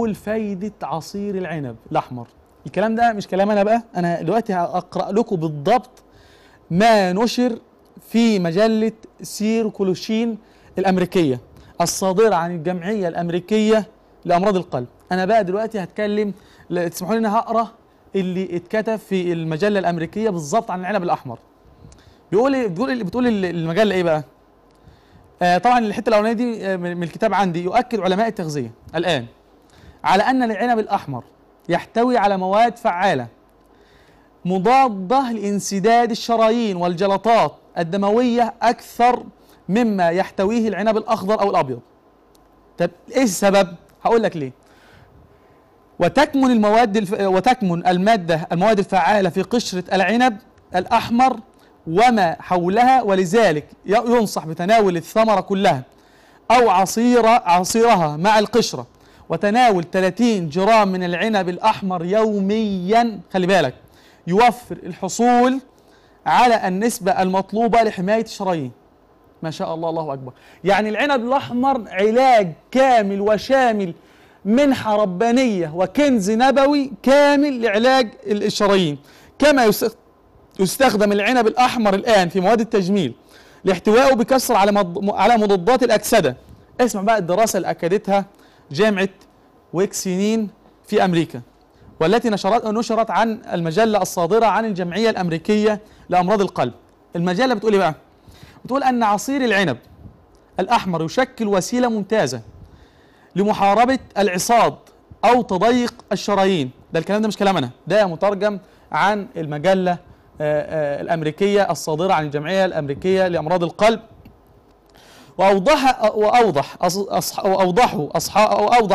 بيقول فايدة عصير العنب الأحمر. الكلام ده مش كلام أنا بقى، أنا دلوقتي هقرأ لكم بالضبط ما نشر في مجلة سيركولوشين الأمريكية الصادرة عن الجمعية الأمريكية لأمراض القلب. أنا بقى دلوقتي هتكلم، تسمحوا لي أنا هقرأ اللي اتكتب في المجلة الأمريكية بالضبط عن العنب الأحمر. بتقول المجلة إيه بقى؟ طبعا الحتة الأولانية دي من الكتاب عندي. يؤكد علماء التغذية الآن على أن العنب الأحمر يحتوي على مواد فعالة مضادة لانسداد الشرايين والجلطات الدموية أكثر مما يحتويه العنب الأخضر أو الأبيض. طب إيه السبب؟ هقول لك ليه. وتكمن المواد الفعالة في قشرة العنب الأحمر وما حولها، ولذلك ينصح بتناول الثمرة كلها أو عصيرها مع القشرة، وتناول 30 جرام من العنب الأحمر يوميا. خلي بالك، يوفر الحصول على النسبة المطلوبة لحماية الشرايين. ما شاء الله، الله أكبر. يعني العنب الأحمر علاج كامل وشامل، منحة ربانية وكنز نبوي كامل لعلاج الشرايين. كما يستخدم العنب الأحمر الآن في مواد التجميل لاحتوائه بكثرة على مضادات الأكسدة. اسمع بقى الدراسة اللي أكدتها جامعة ويكسينين في أمريكا، والتي نشرت عن المجلة الصادرة عن الجمعية الأمريكية لأمراض القلب. المجلة بتقول إيه بقى؟ بتقول أن عصير العنب الأحمر يشكل وسيلة ممتازة لمحاربة العصاد أو تضيق الشرايين. ده الكلام ده مش كلام أنا، ده مترجم عن المجلة الأمريكية الصادرة عن الجمعية الأمريكية لأمراض القلب. وأوضح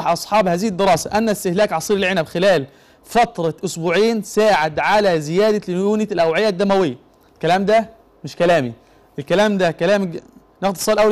أصحاب هذه الدراسة أن استهلاك عصير العنب خلال فترة أسبوعين ساعد على زيادة ليونة الأوعية الدموية. الكلام ده مش كلامي، الكلام ده كلام. ناخد اتصال أول.